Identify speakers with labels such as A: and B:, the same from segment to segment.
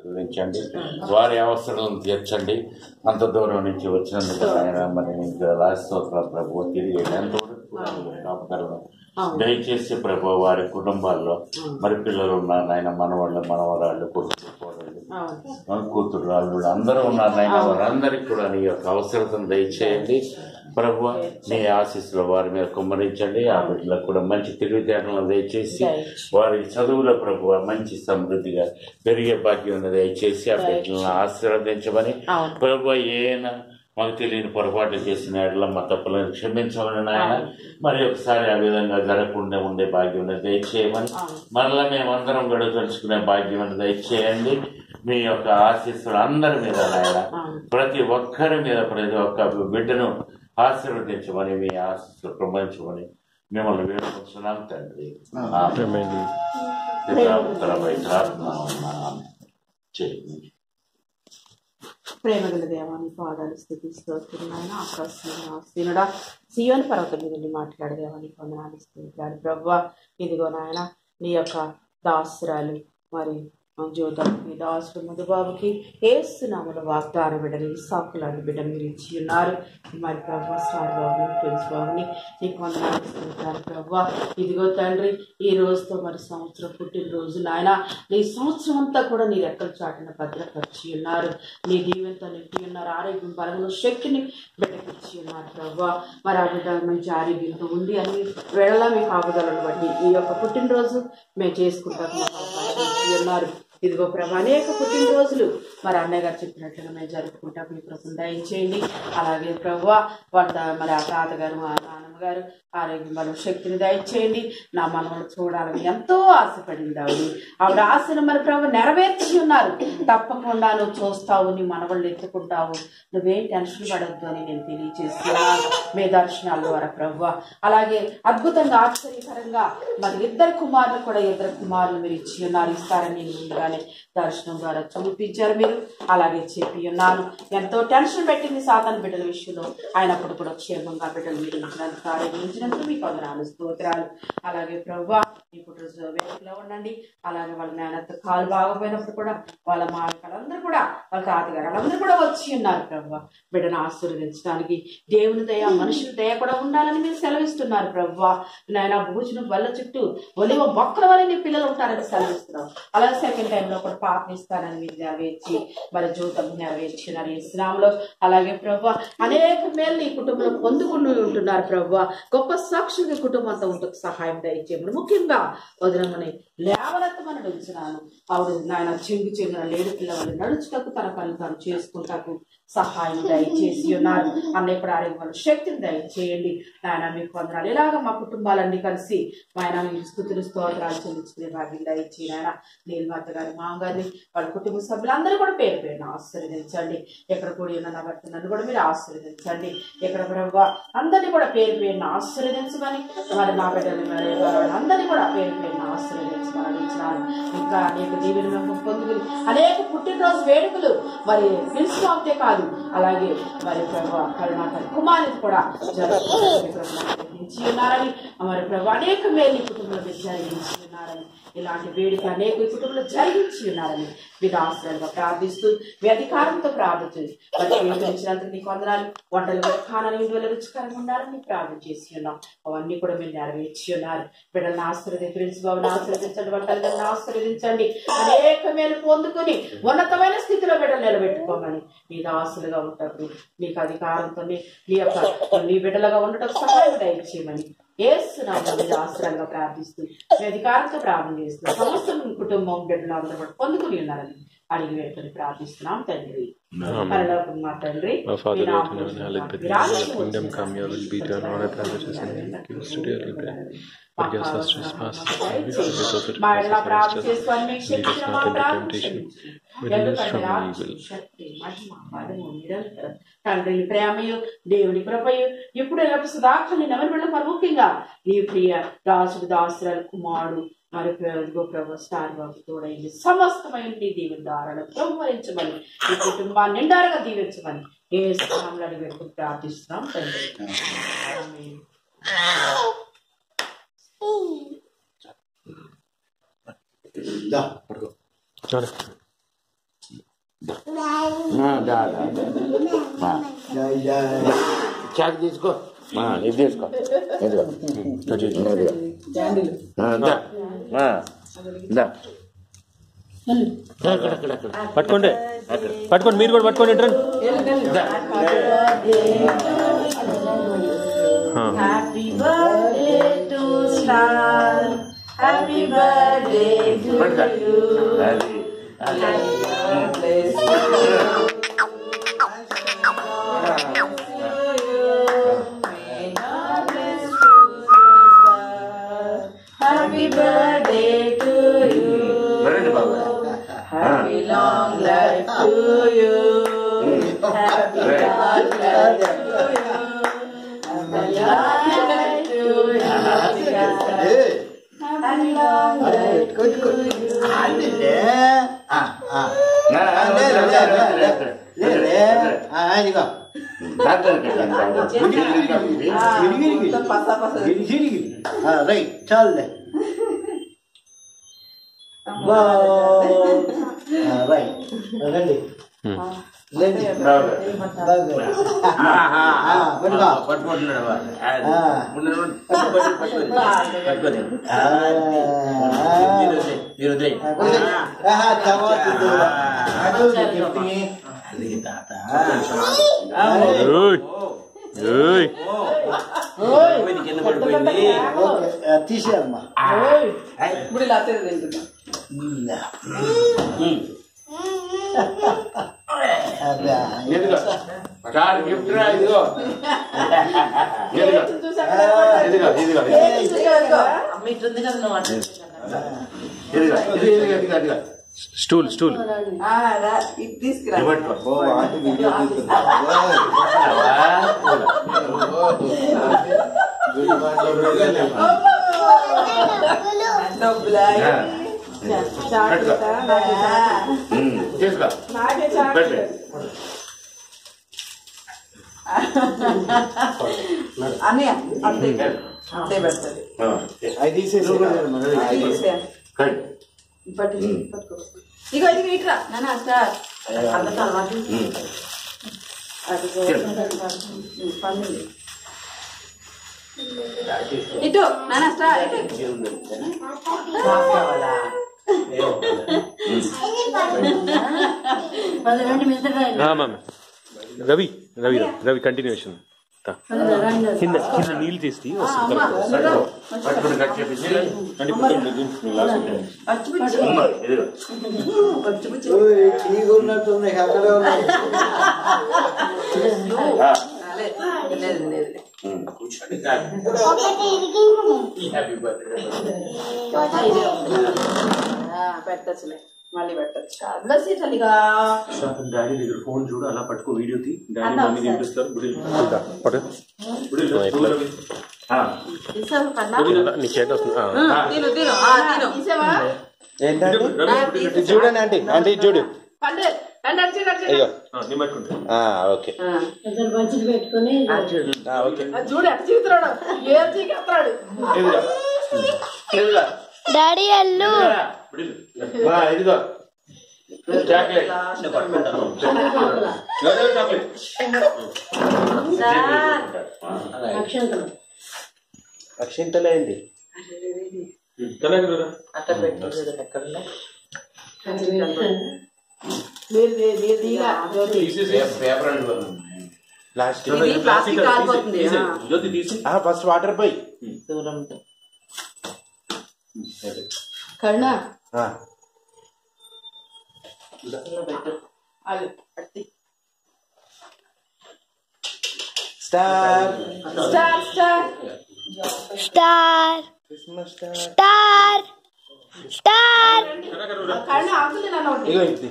A: ఆశీర్వదించండి, వారి అవసరాలను తీర్చండి. అంత దూరం నుంచి వచ్చినందుకు ఆయన మరి రాజస్తోత్రాలు ప్రభు. తిరిగి కాపుదలను దయచేసి ప్రభు వారి కుటుంబాల్లో మరి పిల్లలు ఉన్నారు ఆయన, మనవాళ్ళు మనవరాళ్ళు, కొడుకులు కోడళ్ళు కూతురు వాళ్ళు అందరూ ఉన్నారు ఆయన. వారందరికీ కూడా నీ యొక్క అవసరతను దయచేయండి ప్రభు. నీ ఆశీస్సులు వారి మీద కుమ్మరించండి. ఆ బిడ్డలకు కూడా మంచి తెలివితేటలను దయచేసి వారి చదువుల ప్రభు మంచి సమృద్ధిగా పెరిగే భాగ్యం దయచేసి ఆ బిడ్డలను ఆశీర్వదించమని ప్రభు. ఏనా మాకు తెలియని పొరపాట్లు చేసిన ఎడల మా తప్పులను క్షమించమని నాయన. మరి ఒకసారి ఆ విధంగా జరగకుండా ఉండే భాగ్యం దయచేయమని, మరలా మేమందరం గడుపరుచుకునే భాగ్యం దయచేయండి. మీ యొక్క ఆశీస్సులు అందరి మీద నాయన, ప్రతి ఒక్కరి మీద, ప్రతి ఒక్క బిడ్డను ఆశీర్వదించమని, మీ ఆశీస్సులు ప్రబంచమని మిమ్మల్ని వేడుకుంటున్నాం తండ్రి.
B: ప్రేమగల దేవాన్ని పాదాలు స్థితిస్తున్నాయన. ఆకాశీనుడా సియోని పర్వతం మీద మాట్లాడే దేవానికి వందనాలు స్థితించాడు ప్రభు. ఇదిగో నాయన నీ యొక్క దాసురాలు మరి జ్యోతకి దాసుడు మధుబాబుకి ఏసునామల వాగ్దాన బిడ్డని సాకులాంటి బిడ్డను మీరు ఇచ్చి ఉన్నారు. మరి ప్రభు స్టార్ బాబుని ప్రిన్స్ బాబుని నీకు వందనాలు ఇస్తుంటారు ప్రభు. ఇదిగో తండ్రి ఈ రోజుతో మరి సంవత్సరం పుట్టినరోజు నాయన, నీ సంవత్సరం అంతా కూడా నీ రెక్కల చాటున భద్రపరిచి ఉన్నారు. నీ దీవెనతో నింపి ఉన్నారు. ఆరోగ్యం బలంలో శక్తిని బిడ్డకిచ్చి ఉన్నారు ప్రభు. మరి ఆ బిడ్డ మంచి ఆరోగ్యంతో ఉండి అన్ని వేళలా మీ కాపుదలను బట్టి ఈ యొక్క పుట్టినరోజు మేము చేసుకుంటాం ఉన్నారు. ఇదిగో ప్రభు అనేక పుట్టినరోజులు మరి అన్నయ్య గారు చెప్పినట్లుగా మేము జరుపుకుంటాం. మీ ప్రభు దయచేయండి. అలాగే ప్రభు వంట మరి ఆ తాతగారు మా నాన్నమ్మగారు ఆరోగ్యం బలం శక్తిని దయచేయండి. నా మనవలు చూడాలని ఎంతో ఆశపడింది ఆవిడ ఆశను మరి ప్రభు నెరవేర్చి ఉన్నారు. తప్పకుండా నువ్వు చూస్తావు, నీ మనవళ్ళు ఎత్తుకుంటావు, నువ్వేం టెన్షన్ పడద్దు అని నేను తెలియజేస్తున్నాను మీ దర్శనాల ద్వారా ప్రభు. అలాగే అద్భుతంగా ఆశ్చర్యకరంగా మరి ఇద్దరు కుమారులు మీరు ఇచ్చి ఉన్నారు. ఇస్తారని నేను ముందుగానే దర్శనం ద్వారా చూపించారు మీరు. అలాగే చెప్పి ఉన్నాను. ఎంతో టెన్షన్ పెట్టింది సాతాను బిడ్డల విషయంలో, అయినప్పుడు కూడా క్షేమంగా బిడ్డలు మీరు ఆరోగ్యించినందుకు మీకు వందనాలు స్తోత్రాలు. అలాగే ప్రభు ఇప్పుడు వేదికలో ఉండండి. అలాగే వాళ్ళ మేనత్త కాలు బాగపోయినప్పుడు కూడా వాళ్ళ మాటలందరూ కూడా వాళ్ళ తాతగారు వాళ్ళందరూ కూడా వచ్చి ఉన్నారు ప్రభు. బిడ్డను ఆశీర్వదించడానికి దేవుని దయ మనుషుల దయ కూడా ఉండాలని మీరు సెలవిస్తున్నారు ప్రభు. నాయన భోజనం వల్ల చుట్టూ ఒలివ మొక్కల వల్ల నీ పిల్లలు ఉంటారని సెలవిస్తున్నాం. అలాగే సెకండ్ టైంలో కూడా పాపనిస్తానని మీరు నెరవేర్చి మరి జీవితం నెరవేర్చినారు ఇస్లాంలో. అలాగే ప్రభు అనేక మేలు ఈ కుటుంబంలో పొందుకుని ఉంటున్నారు ప్రభు. గొప్ప సాక్షిగా కుటుంబంతో ఉంటకు సహాయం దయచేయమని, ముఖ్యంగా వదనమని లేవనెత్తమని అడుగుతున్నాను. ఆవిడ నాయన చెంగున లేడు పిల్లవాళ్ళు నడుచుటకు తన పని తాను చేసుకుంటాకు సహాయం దయచేసి ఉన్నారు. అన్నయ్య కూడా ఆరోగ్యం శక్తిని దయచేయండి నాయన. మీకు వందనాలు. ఇలాగ మా కుటుంబాలన్నీ కలిసి ఆయన మీరు స్తుతులు స్తోత్రాలు చెల్లించుకునే భాగ్యం దయచేసి నాయన. నీలమాత గారి మామగారిని వాళ్ళ కుటుంబ సభ్యులందరూ కూడా పేరు పేరును ఆశీర్వదించండి. ఎక్కడ కూడి ఉన్న నా భర్త నన్ను కూడా మీరు ఆశీర్వదించండి. ఎక్కడ ప్రభు అందరినీ కూడా పేరు పేరును ఆశీర్వదించమని, మరి నా బిడ్డలు అందరినీ కూడా పేరు పేరును ఆశీర్వదించమని అడుగుతున్నాను. ఇంకా అనేక దీవెనలను పొందుకుని అనేక పుట్టినరోజు వేడుకలు మరి పిలుచుకుంటే కాదు, అలాగే మరి ప్రభు కరుణాకర్ కుమారుని కూడా జరిగించి ఉన్నారని, మరి ప్రభు అనేక మేలు ఈ కుటుంబంలో జరిగించి ఉన్నారని, ఇలాంటి వేడుక అనేక కుటుంబంలో జరిగించి ఉన్నారని మీరు ఆశ్రయంగా ప్రార్థిస్తూ మీ అధికారంతో ప్రార్థించండి. మరి నీకు వందనాలు. వంటలు ఖానాలు ఇందువల్ల రుచికరంగా ఉండాలని ప్రార్థన చేసి ఉన్నాం. అవన్నీ కూడా మీరు నెరవేర్చి ఉన్నారు. బిడ్డలను ఆశీర్వదించి ప్రిన్స్ బాబుని ఆశీర్వదించండి, వంటలను ఆశీర్వదించండి. అనేక మేలు పొందుకొని ఉన్నతమైన స్థితిలో బిడ్డలు నిలబెట్టుకోమని మీ దాసులుగా ఉంటారు. మీకు అధికారంతో నీ బిడ్డలుగా ఉండటం సహాయం దయచేయమని ఏసునామములో ఆశ్రయంగా ప్రార్థిస్తూ మీ అధికారంతో ప్రార్థన చేస్తున్నాం. సమస్త కుటుంబం బిడ్డలు అందరూ కూడా పొందుకుని ఉన్నారని అడిగి వేడుకొని ప్రార్థిస్తున్నాం తండ్రి. మా తండ్రి తండ్రి ప్రేమయు దేవుని కృపయు ఇప్పుడు ఎల్లప్పుడు సదాకాలం ఎవరి బిడ్డ మరి ముఖ్యంగా నీ ప్రియ దాసుడు దాసురాలు కుమారుడు మరి ప్రభు స్టార్ బాబు తోడైంది సమస్తమైన నీ దీవెన దారాలను సంహరించమని ఈ కుటుంబాన్ని నిండారుగా దీవించమని ఏ స్థానంలో అడిగి పెట్టుకుని ప్రార్థిస్తున్నాం తండ్రి.
C: Da, pardon.
A: చాక్ తీసుకో, ఇది తీసుకో,
C: పట్టుకోండి పట్టుకోండి, మీరు కూడా పట్టుకోండి.
B: Happy birthday to star, happy birthday to you, happy birthday to you, happy long life to you, happy long life to you, happy long life to you, happy long life to
D: right చాలే right రండి తీసేయమ్మా.
A: Gift రా, ఇదిగో
C: stool stool
A: తీసుకో.
B: అన్నయ్య అంతే అంతే పెడుతుంది. ఇగో ఇది ఇట్రా నాన్న సార్ అందరితో అలవాటు ఇటు నాన్న సార్
C: రవి రవి రవి కంటిన్యూషన్ కింద కింద నీళ్ళు తీసి
D: ఉన్నట్టున్నాయి అక్కడే ఉన్నాయి.
B: పెట్టచ్చులే మళ్ళీ పెట్టచ్చు. చలిగా
C: డాడీ దగ్గర ఫోన్ చూడు, అలా పట్టుకో, వీడియో తీ, డాడీ మమ్మీ తినిపిస్తారు.
D: చూడండి ఆంటీ, ఆంటీ చూడు. ఓకే
E: డాడీ అల్లు
A: ఇదిగో చాక్లెట్
D: అక్షింతలే అండి. ఫస్ట్ వాటర్ పోయి
B: Karuna
D: star
B: star star
E: star star star
B: Karuna ఆగుతుంది నన్ను ఏంటి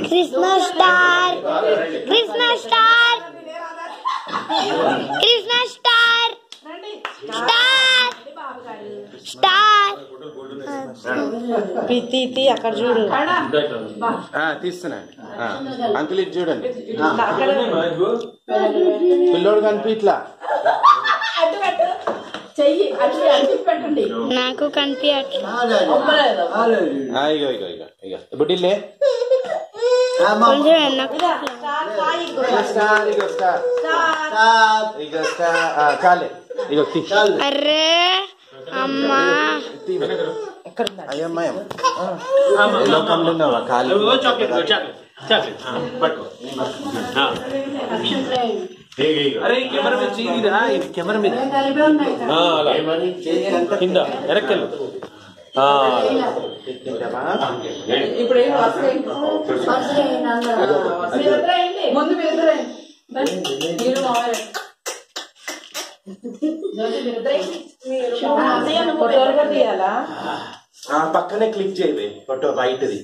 E: Christmas star Christmas star Christmas star star star
B: తీతి అక్కడ చూడు
D: తీస్తున్నాండి. అంకుల్ ఇది చూడండి, పిల్లోడు కనిపిట్లా.
B: చెయ్యి అటు పెట్టండి,
E: నాకు కనిపించట్లేదు.
D: ఇగో ఇగో ఇగో ఇగో బుడ్డిల్లే చాలే ఇగో
E: అరే అమ్మా
D: అయ్యమ్మాయం లోకంలో ఉన్నావా ఖాళీ
C: అరే కెమెరా మీద చేయరా కెమెరా మీద కింద వెనక్కెళ్ళు
B: ఇప్పుడు ఏం ముందు మీరు తీయాలా
D: పక్కనే క్లిక్ చేయవే ఫోటో వైట్ది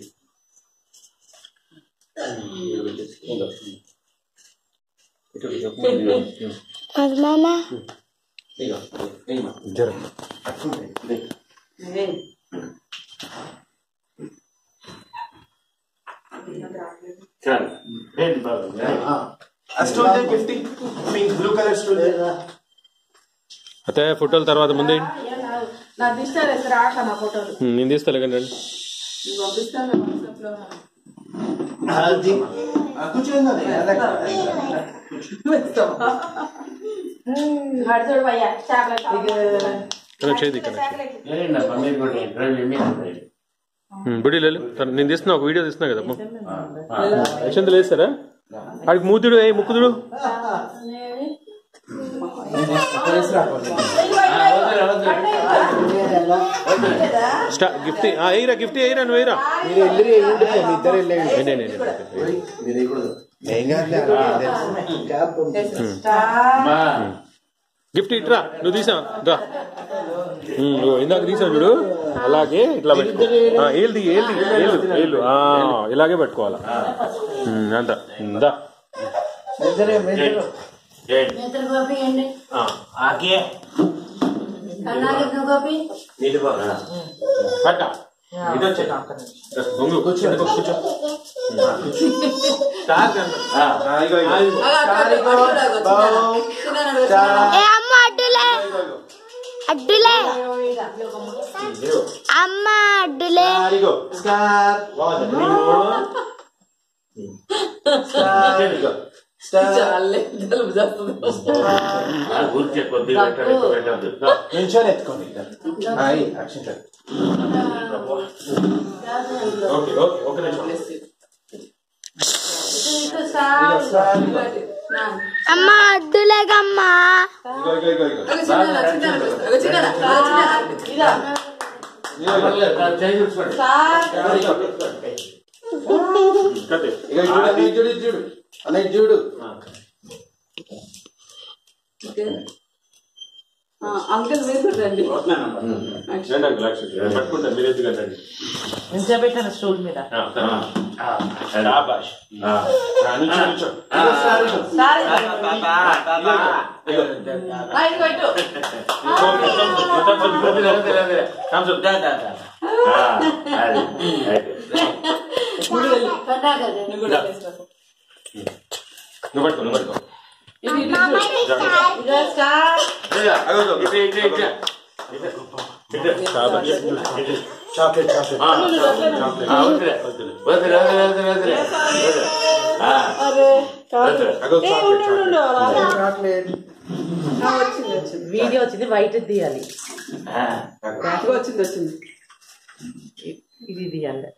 E: మామా
D: బ్లూ కలర్ స్టోన్
C: అయితే ఫోటోల తర్వాత ముందే
B: నా తీస్తారు రాక నా ఫోటోలు
C: నేను తీస్తాను కానీ
B: పంపిస్తాను వాట్సాప్లో చూడు భయ్యా చాక్లెట్
C: చేది బుడి నేను తీస్తున్నా ఒక వీడియో తీస్తున్నా కదా యశంత లేస్తారా వాడికి మూతుడు ముక్కుదుడు గిఫ్ట్ ఎయిరా గిఫ్ట్ ఎయిరా నువ్వు ఎయిరా గిఫ్ట్ ఇట్రా నువ్వు తీసా రా ఇందాక తీసా చూడు అలాగే ఇట్లా పెట్టుకో ఏళ్ళు ఏళ్ళు ఏళ్ళు ఏళ్ళు ఇలాగే పెట్టుకోవాలా అంత ఇందా
E: అడ్డులే అమ్మ అడ్డులే
D: నిల్చొని ఎత్తుకోండి
E: అమ్మ అడ్డులేగమ్మా
D: చూడు అన్నయ్య చూడు
B: అంకుల్ మీరు రండి నిల్చోబెట్టాను స్టూల్ మీద వీడియో వచ్చింది వైట్ తీయాలి వచ్చింది ఇది తీయాలి